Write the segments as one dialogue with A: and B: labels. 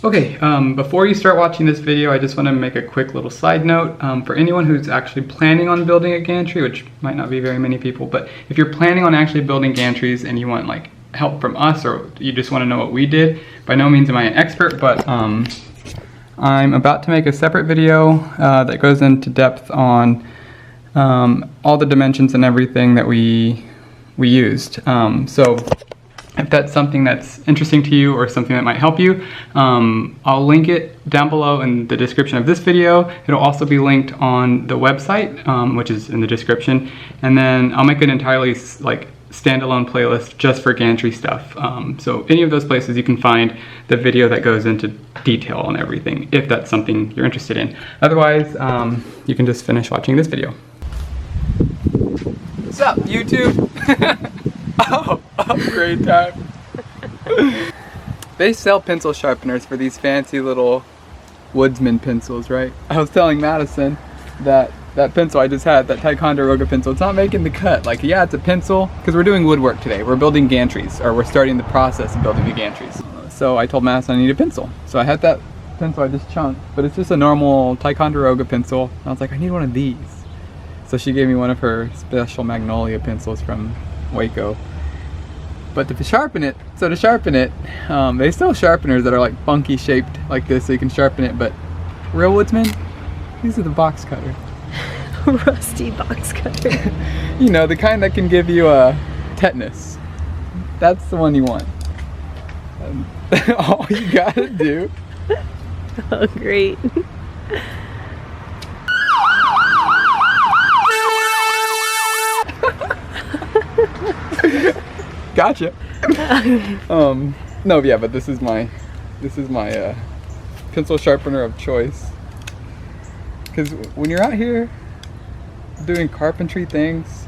A: Okay, before you start watching this video, I just want to make a quick little side note. For anyone who's actually planning on building a gantry, which might not be very many people, but if you're planning on actually building gantries and you want like help from us, or you just want to know what we did, by no means am I an expert, but I'm about to make a separate video that goes into depth on all the dimensions and everything that we used. So if that's something that's interesting to you or something that might help you, I'll link it down below in the description of this video. It'll also be linked on the website, which is in the description. And then I'll make an entirely like standalone playlist just for gantry stuff. So any of those places you can find the video that goes into detail on everything, if that's something you're interested in. Otherwise, you can just finish watching this video. What's up, YouTube? Oh, upgrade time. They sell pencil sharpeners for these fancy little woodsman pencils, right? I was telling Madison that that pencil I just had, that Ticonderoga pencil, it's not making the cut. Like, yeah, it's a pencil, because we're doing woodwork today. We're building gantries, or we're starting the process of building the gantries. So I told Madison I need a pencil. So I had that pencil I just chunked, but it's just a normal Ticonderoga pencil. And I was like, I need one of these. So she gave me one of her special Magnolia pencils from Waco. But to sharpen it, they sell sharpeners that are like funky shaped like this so you can sharpen it, but real woodsman, these are the box cutter.
B: Rusty box cutter.
A: You know, the kind that can give you a tetanus. That's the one you want. All you gotta do.
B: Oh, great.
A: Gotcha. No, yeah, but this is my pencil sharpener of choice. Because when you're out here doing carpentry things,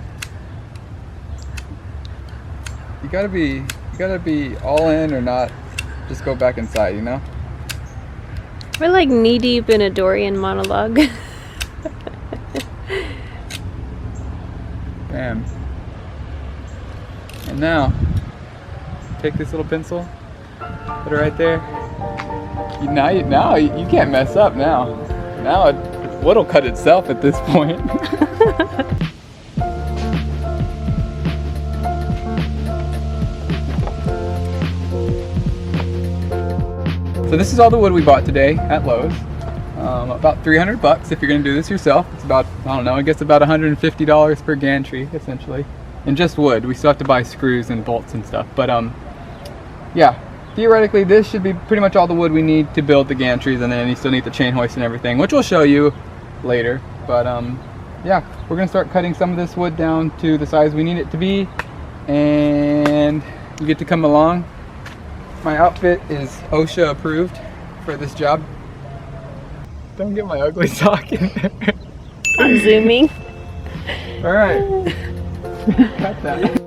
A: you gotta be all in or not. Just go back inside, you know.
B: We're like knee deep in a Dorian monologue.
A: Bam. And now, take this little pencil, put it right there. Now you can't mess up now. Now what'll cut itself at this point. So this is all the wood we bought today at Lowe's. About 300 bucks if you're gonna do this yourself. It's about, I don't know, I guess about $150 per gantry, essentially. And just wood. We still have to buy screws and bolts and stuff. But yeah, theoretically this should be pretty much all the wood we need to build the gantries, and then you still need the chain hoist and everything, which we'll show you later. But yeah, we're gonna start cutting some of this wood down to the size we need it to be, and you get to come along. My outfit is OSHA approved for this job. Don't get my ugly sock in there.
B: I'm zooming.
A: All right. Cut that.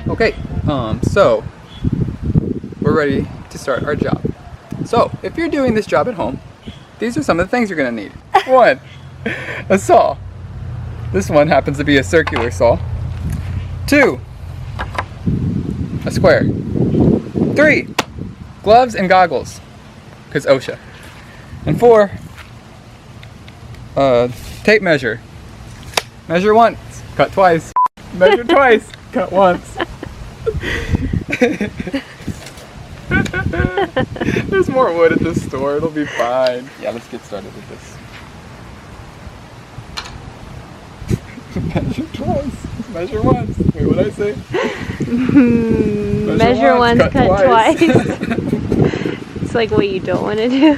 A: Okay, so we're ready to start our job. So if you're doing this job at home, these are some of the things you're gonna need. 1, a saw. This one happens to be a circular saw. 2, a square. 3, gloves and goggles, because OSHA. And 4, tape measure. Measure once, cut twice. Measure twice, cut once. There's more wood at this store, it'll be fine. Yeah, let's get started with this. Measure twice, measure once. Wait, what'd I say?
B: Measure once, cut twice. It's like what you don't want to do.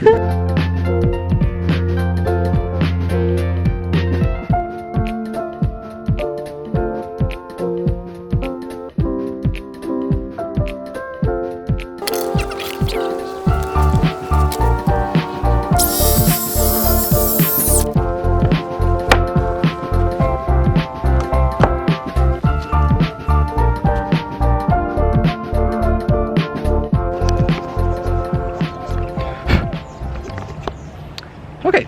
A: Okay,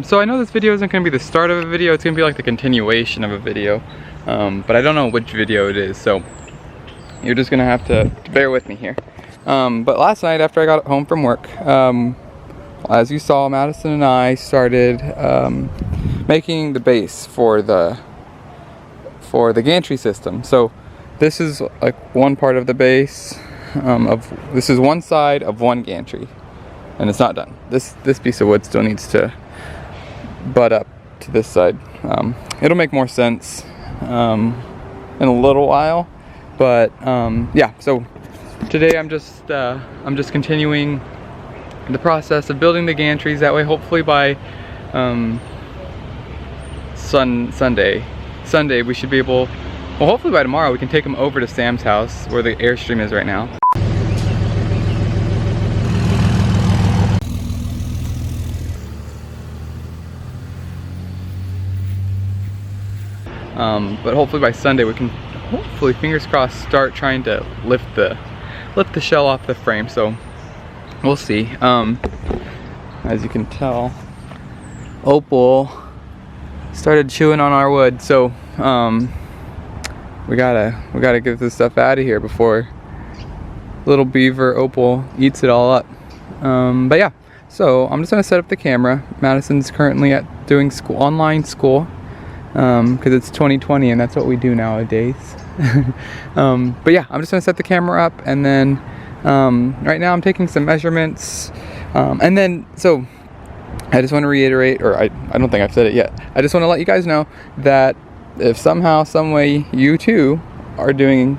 A: so I know this video isn't going to be the start of a video, it's going to be like the continuation of a video, but I don't know which video it is, so you're just going to have to bear with me here. But last night after I got home from work, as you saw, Madison and I started making the base for the gantry system. So this is like one part of the base, this is one side of one gantry. And it's not done. This piece of wood still needs to butt up to this side. It'll make more sense in a little while, but yeah. So today I'm just continuing the process of building the gantries. That way, hopefully by Sunday we should be able. Well, hopefully by tomorrow we can take them over to Sam's house where the Airstream is right now. But hopefully by Sunday we can, hopefully, fingers crossed, start trying to lift the shell off the frame. So we'll see. As you can tell, Opal started chewing on our wood, so we gotta get this stuff out of here before little beaver Opal eats it all up. But yeah, so I'm just gonna set up the camera. Madison's currently doing online school. Because it's 2020 and that's what we do nowadays. But yeah, I'm just gonna set the camera up, and then right now I'm taking some measurements, and then so I just want to reiterate, or I don't think I've said it yet, I just want to let you guys know that if somehow, some way you too are doing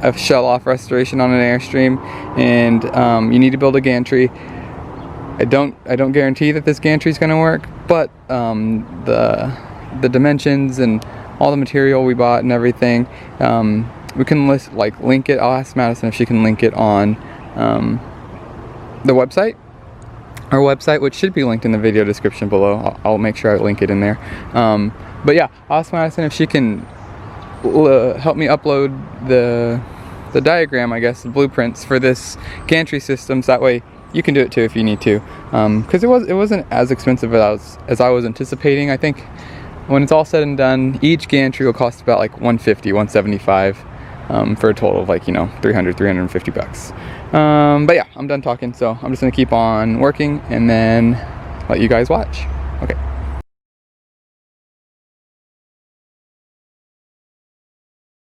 A: a shell off restoration on an Airstream and you need to build a gantry, I don't guarantee that this gantry is going to work, but the dimensions and all the material we bought and everything, we can link it. I'll ask Madison if she can link it on the website, our website, which should be linked in the video description below. I'll make sure I link it in there. But yeah, I'll ask Madison if she can help me upload the diagram, I guess, the blueprints for this gantry system, so that way you can do it too if you need to, because it wasn't as expensive as I was anticipating. I think when it's all said and done, each gantry will cost about like $150, $175, for a total of like, you know, $300-$350. But yeah, I'm done talking, so I'm just gonna keep on working and then let you guys watch. Okay.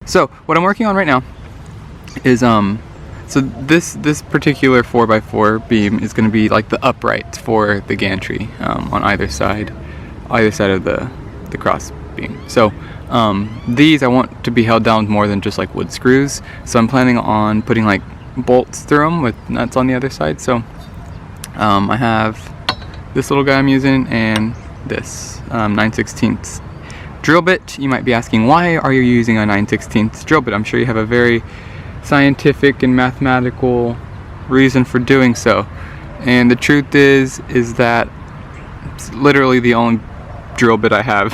A: So what I'm working on right now is so this particular 4x4 beam is going to be like the upright for the gantry on either side of the cross beam. So these I want to be held down with more than just like wood screws, so I'm planning on putting like bolts through them with nuts on the other side. So I have this little guy I'm using and this 9/16 drill bit. You might be asking, why are you using a 9/16 drill bit? I'm sure you have a very scientific and mathematical reason for doing so, and the truth is that it's literally the only drill bit I have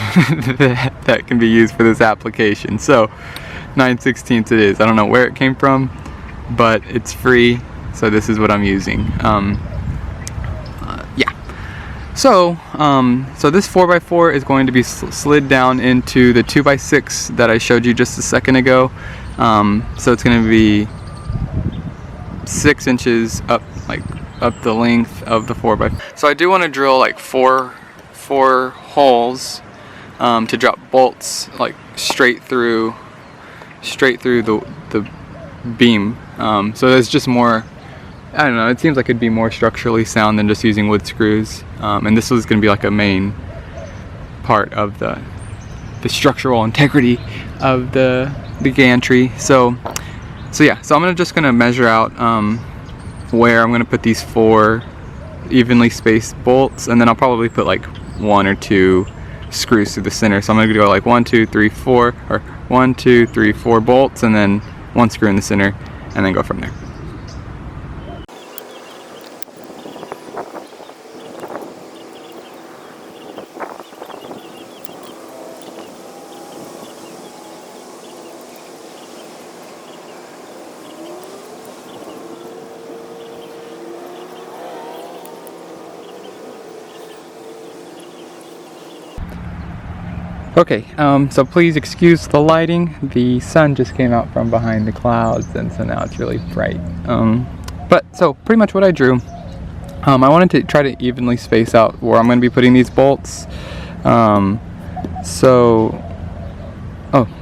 A: that can be used for this application. So 9/16 it is. I don't know where it came from, but it's free, so this is what I'm using. Yeah. So this 4x4 is going to be slid down into the 2x6 that I showed you just a second ago. So it's going to be 6 inches up the length of the 4x4. So I do want to drill like four holes to drop bolts like straight through the beam. So there's just more, I don't know, it seems like it'd be more structurally sound than just using wood screws. And this was going to be like a main part of the structural integrity of the gantry. So yeah, so I'm just gonna measure out where I'm gonna put these 4 evenly spaced bolts, and then I'll probably put like 1 or 2 screws through the center. So I'm gonna go like 1, 2, 3, 4, or 1, 2, 3, 4 bolts, and then 1 screw in the center, and then go from there. Okay, so please excuse the lighting. The sun just came out from behind the clouds, and so now it's really bright. But so pretty much what I drew, I wanted to try to evenly space out where I'm going to be putting these bolts. Oh,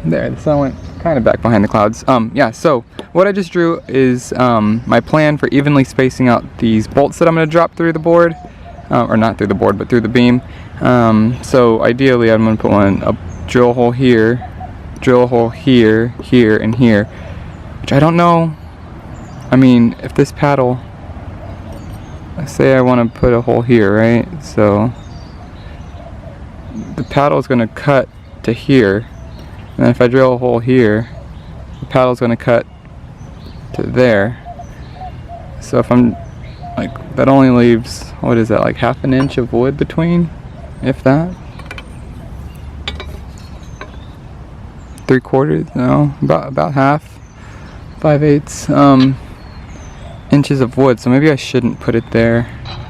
A: there, the sun went kind of back behind the clouds. Yeah, so what I just drew is my plan for evenly spacing out these bolts that I'm going to drop through the board, or not through the board, but through the beam. So ideally I'm going to put a drill hole here, here, and here, which I don't know. I mean, if this paddle, let's say I want to put a hole here, right? So the paddle is going to cut to here, and if I drill a hole here, the paddle is going to cut to there. So if I'm like, that only leaves, what is that, like half an inch of wood between, if that? 3/4, no, about half, 5/8 inches of wood. So maybe I shouldn't put it there.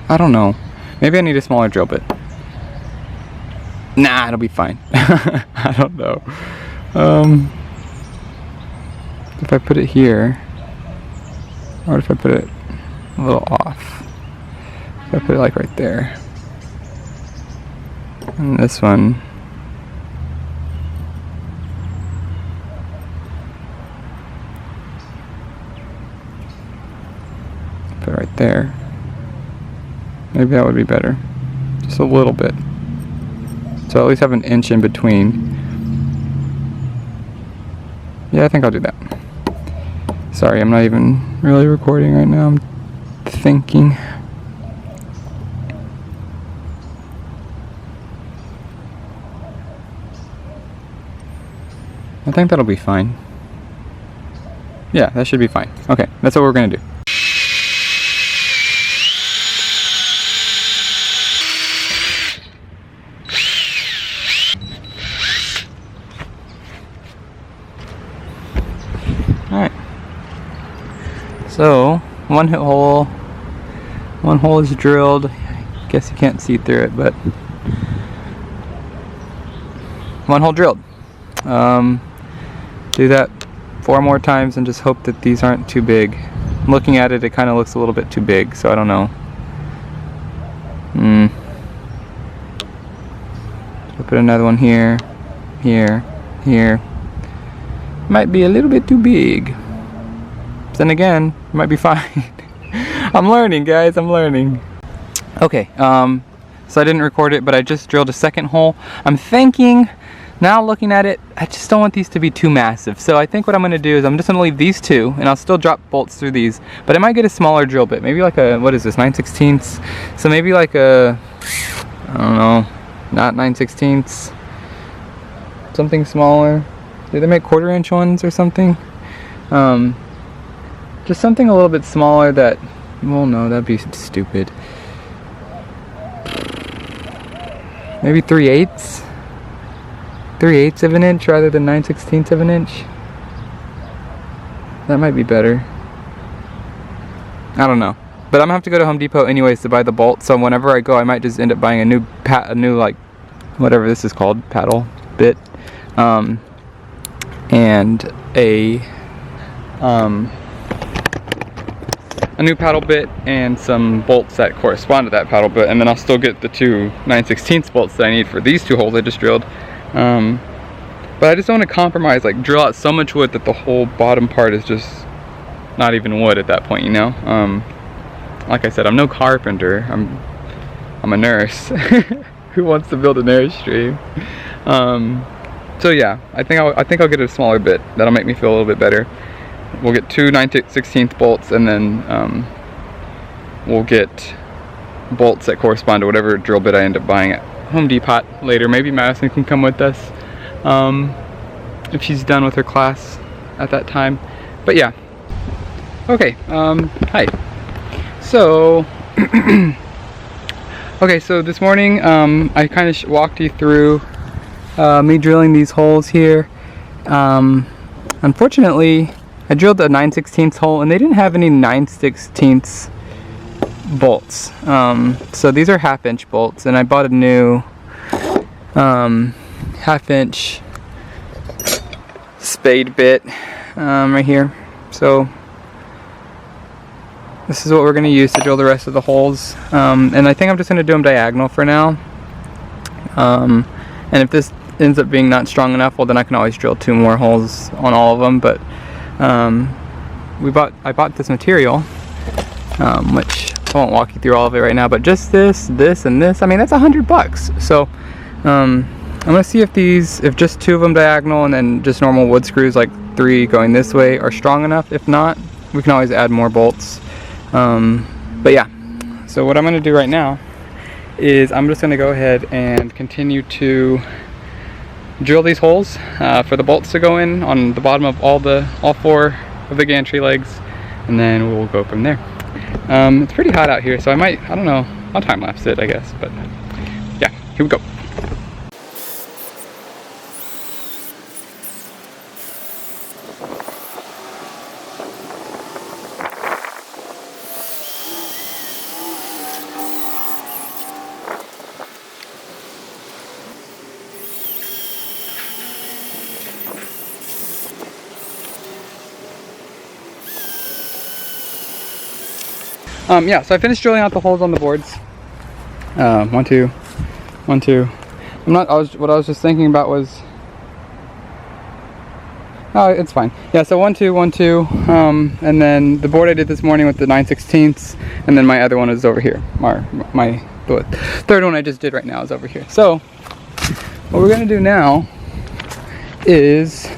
A: I don't know. Maybe I need a smaller drill bit. Nah, it'll be fine. I don't know. If I put it here, or if I put it a little off, if I put it like right there, and this one, put it right there, maybe that would be better, just a little bit, so at least have an inch in between. Yeah, I think I'll do that. Sorry, I'm not even really recording right now, I'm thinking. I think that'll be fine. Yeah, that should be fine. Okay, that's what we're gonna do. Alright. So, one hole is drilled. I guess you can't see through it, but one hole drilled. Do that 4 more times and just hope that these aren't too big. Looking at it, it kind of looks a little bit too big, so I don't know. I'll put another one here, here, here. Might be a little bit too big. But then again, it might be fine. I'm learning, guys, I'm learning. Okay, so I didn't record it, but I just drilled a second hole. I'm thinking, now looking at it, I just don't want these to be too massive. So I think what I'm gonna do is I'm just gonna leave these two, and I'll still drop bolts through these, but I might get a smaller drill bit. Maybe like a, what is this, 9/16? So maybe like a, I don't know, not 9/16, something smaller. Do they make 1/4 inch ones or something? Just something a little bit smaller that, well, no, that'd be stupid. Maybe 3/8? 3/8 of an inch rather than 9/16 of an inch. That might be better. I don't know, but I'm gonna have to go to Home Depot anyways to buy the bolt. So whenever I go, I might just end up buying a new like whatever this is called, paddle bit, and a new paddle bit and some bolts that correspond to that paddle bit, and then I'll still get the 2 9/16 bolts that I need for these 2 holes I just drilled. But I just don't want to compromise, like drill out so much wood that the whole bottom part is just not even wood at that point, you know? Like I said, I'm no carpenter, I'm a nurse who wants to build an Airstream. So yeah, I think I'll get a smaller bit. That'll make me feel a little bit better. We'll get 2 9/16 bolts, and then we'll get bolts that correspond to whatever drill bit I end up buying at Home Depot later. Maybe Madison can come with us if she's done with her class at that time. But yeah. Okay, hi. So okay, so this morning I kind of walked you through me drilling these holes here. Unfortunately, I drilled a 9/16 hole and they didn't have any 9/16 bolts. So these are 1/2 inch bolts, and I bought a new 1/2" spade bit right here. So this is what we're going to use to drill the rest of the holes. And I think I'm just going to do them diagonal for now. And if this ends up being not strong enough, well then I can always drill 2 more holes on all of them. But I bought this material, which I won't walk you through all of it right now, but just this, and this, I mean, that's $100. So I'm gonna see if just 2 of them diagonal and then just normal wood screws, like 3 going this way, are strong enough. If not, we can always add more bolts. But yeah, so what I'm gonna do right now is I'm just gonna go ahead and continue to drill these holes for the bolts to go in on the bottom of all 4 of the gantry legs, and then we'll go from there. It's pretty hot out here, so I don't know, I'll time lapse it, I guess, but yeah, here we go. Yeah, so I finished drilling out the holes on the boards. 1, 2, 1, 2. What I was just thinking about was, oh, it's fine. Yeah, so 1, 2, 1, 2, and then the board I did this morning with the 9/16, and then my other one is over here. The third one I just did right now is over here. So what we're gonna do now is,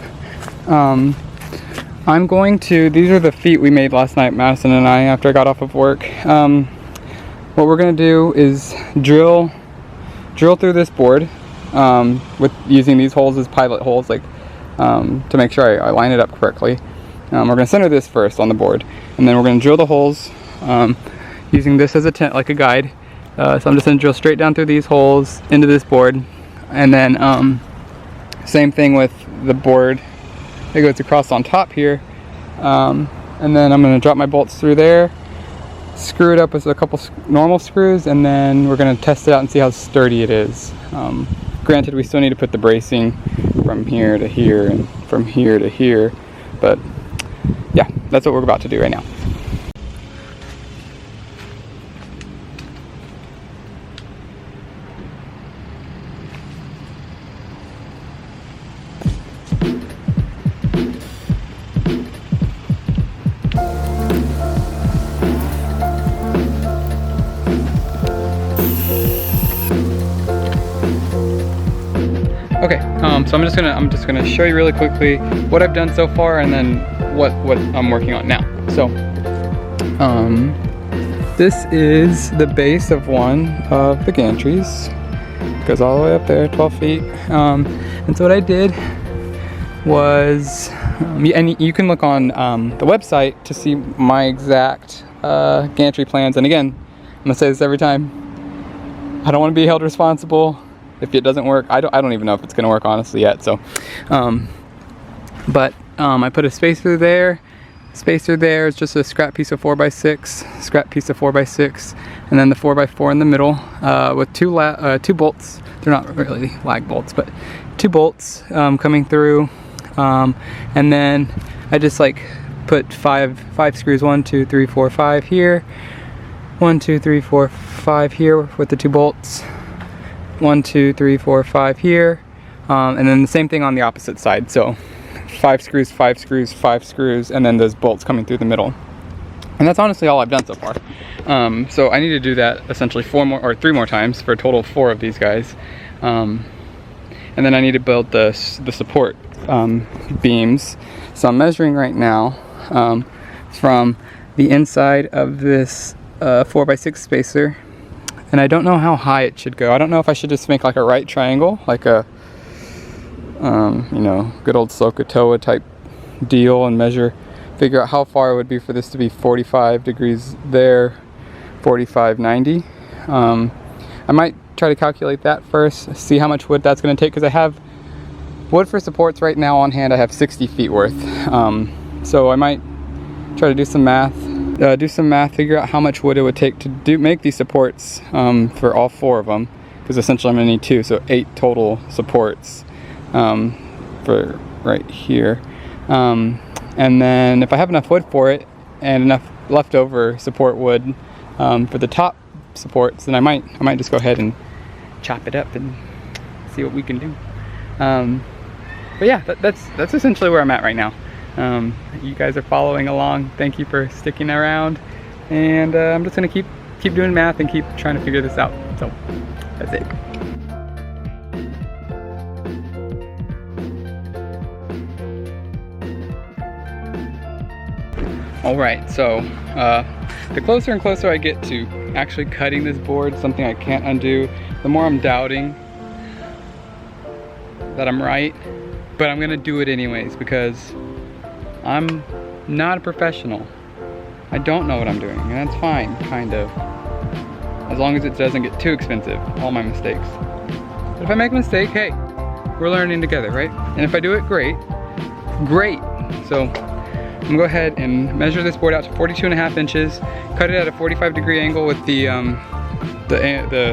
A: I'm going to, these are the feet we made last night, Madison and I, after I got off of work. What we're going to do is drill through this board with using these holes as pilot holes, like to make sure I line it up correctly. We're going to center this first on the board, and then we're going to drill the holes using this as a like a guide. So I'm just going to drill straight down through these holes into this board, and then same thing with the board. It goes across on top here, and then I'm going to drop my bolts through there, screw it up with a couple normal screws, and then we're going to test it out and see how sturdy it is. Granted, we still need to put the bracing from here to here and from here to here, but yeah, that's what we're about to do right now. Okay, so I'm just gonna show you really quickly what I've done so far, and then what I'm working on now. So, this is the base of one of the gantries. It goes all the way up there, 12 feet. And so what I did was, and you can look on the website to see my exact gantry plans. And again, I'm gonna say this every time, I don't want to be held responsible if it doesn't work. I don't even know if it's gonna work honestly yet. So, but I put a spacer there. Spacer there is just a scrap piece of 4x6, scrap piece of 4x6, and then the 4x4 in the middle with two bolts. They're not really lag bolts, but 2 bolts coming through, and then I just like put five screws, 1, 2, 3, 4, 5 here, 1, 2, 3, 4, 5 here with the 2 bolts. 1, 2, 3, 4, 5 here, and then the same thing on the opposite side. So 5 screws, 5 screws, 5 screws, and then those bolts coming through the middle. And that's honestly all I've done so far. So I need to do that essentially 3 more times for a total of 4 of these guys. And then I need to build the support beams. So I'm measuring right now from the inside of this 4x6 spacer. And I don't know how high it should go. I don't know if I should just make like a right triangle, like a, you know, good old Sokotoa type deal, and figure out how far it would be for this to be 45 degrees there, 45, 90. I might try to calculate that first, see how much wood that's going to take, because I have wood for supports right now on hand. I have 60 feet worth. So I might try to do some math, figure out how much wood it would take to make these supports for all 4 of them, because essentially I'm gonna need 2, so 8 total supports for right here. And then if I have enough wood for it and enough leftover support wood for the top supports, then I might just go ahead and chop it up and see what we can do. But yeah, that's essentially where I'm at right now. You guys are following along. Thank you for sticking around, and I'm just gonna keep doing math and keep trying to figure this out. So that's it. All right, so the closer and closer I get to actually cutting this board, something I can't undo, the more I'm doubting that I'm right, but I'm gonna do it anyways because I'm not a professional. I don't know what I'm doing, and that's fine, kind of. As long as it doesn't get too expensive, all my mistakes. But if I make a mistake, hey, we're learning together, right? And if I do it, great. So I'm gonna go ahead and measure this board out to 42.5 inches, cut it at a 45-degree angle with the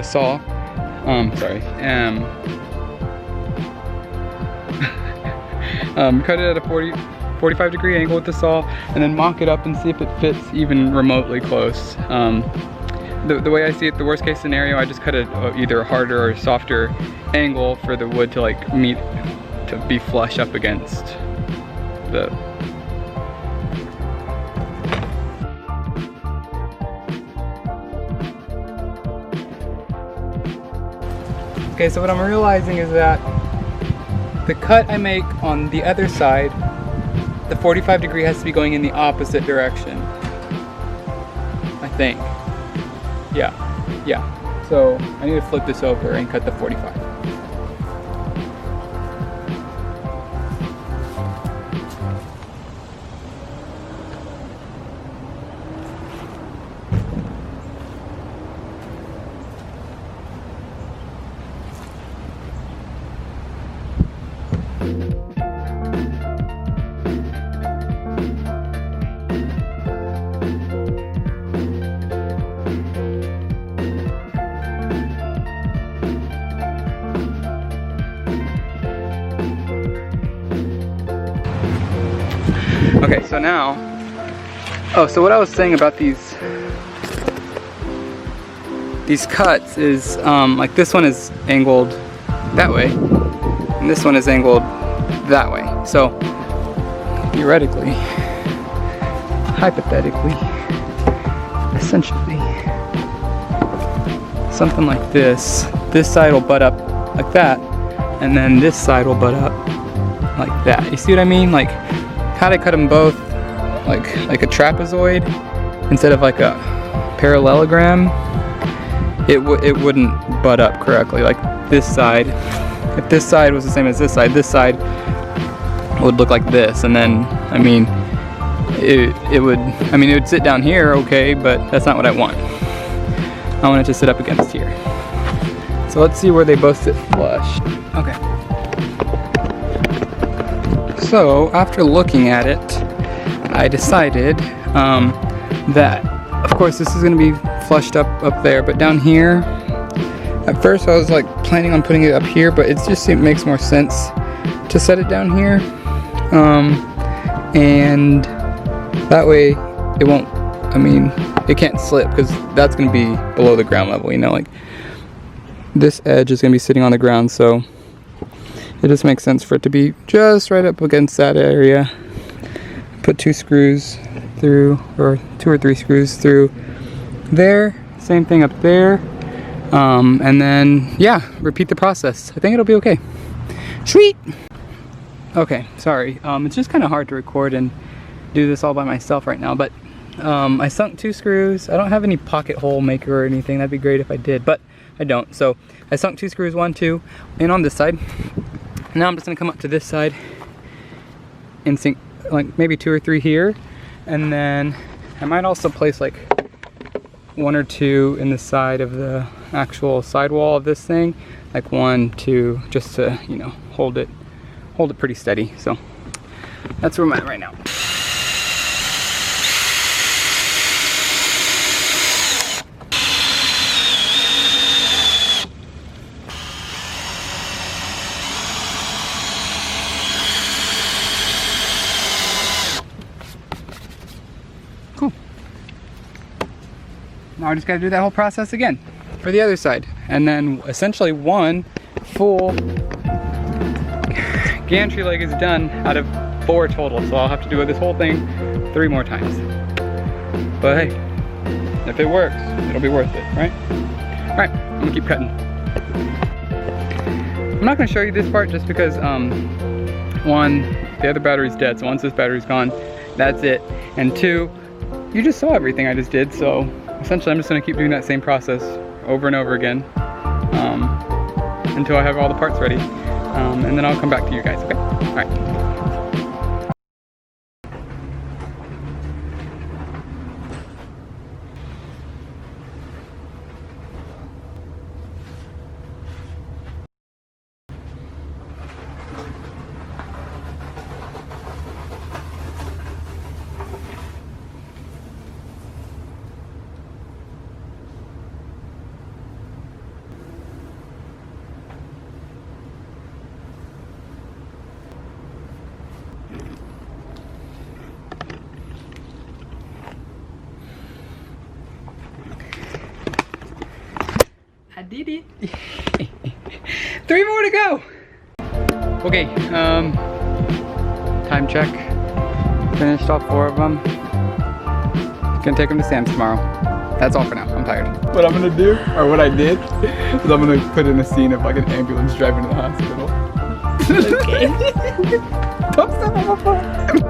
A: saw. Cut it at a 45-degree angle with the saw, and then mock it up and see if it fits even remotely close. The way I see it, the worst case scenario, I just cut it either a harder or softer angle for the wood to like meet, to be flush up against the. Okay, so what I'm realizing is that the cut I make on the other side, the 45-degree has to be going in the opposite direction, I think. Yeah. So I need to flip this over and cut the 45. Okay, so now, so what I was saying about these cuts is, like this one is angled that way, and this one is angled that way. So, theoretically, hypothetically, essentially, something like this side will butt up like that, and then this side will butt up like that. You see what I mean? Like, had I cut them both like a trapezoid instead of like a parallelogram, it wouldn't butt up correctly. Like this side, if this side was the same as this side would look like this, and then it would sit down here okay, but that's not what I want. I want it to sit up against here. So let's see where they both sit flush. Okay. So after looking at it, I decided that, of course, this is going to be flushed up there, but down here, at first I was like planning on putting it up here, but it makes more sense to set it down here, and that way it won't, it can't slip, because that's going to be below the ground level, like this edge is going to be sitting on the ground, so it just makes sense for it to be just right up against that area. Put 2 screws through, or 2 or 3 screws through there. Same thing up there. And then, yeah, repeat the process. I think it'll be okay. Sweet! Okay, sorry. It's just kind of hard to record and do this all by myself right now, but I sunk 2 screws. I don't have any pocket hole maker or anything. That'd be great if I did, but I don't. So I sunk 2 screws, 1, 2, and on this side. Now I'm just gonna come up to this side and sink like maybe 2 or 3 here, and then I might also place like 1 or 2 in the side of the actual sidewall of this thing, like 1, 2, just to hold it pretty steady. So that's where I'm at right now. I just gotta do that whole process again for the other side. And then essentially one full gantry leg is done out of 4 total. So I'll have to do this whole thing 3 more times. But hey, if it works, it'll be worth it, right? All right, I'm gonna keep cutting. I'm not gonna show you this part just because one, the other battery's dead. So once this battery's gone, that's it. And 2, you just saw everything I just did. So essentially I'm just gonna keep doing that same process over and over again until I have all the parts ready. And then I'll come back to you guys, okay? All right. I did it. 3 more to go. Okay, time check. Finished all 4 of them. Gonna take them to Sam's tomorrow. That's all for now. I'm tired. What I'm gonna do, or what I did, is I'm gonna put in a scene of like an ambulance driving to the hospital. Okay. Don't step on my phone.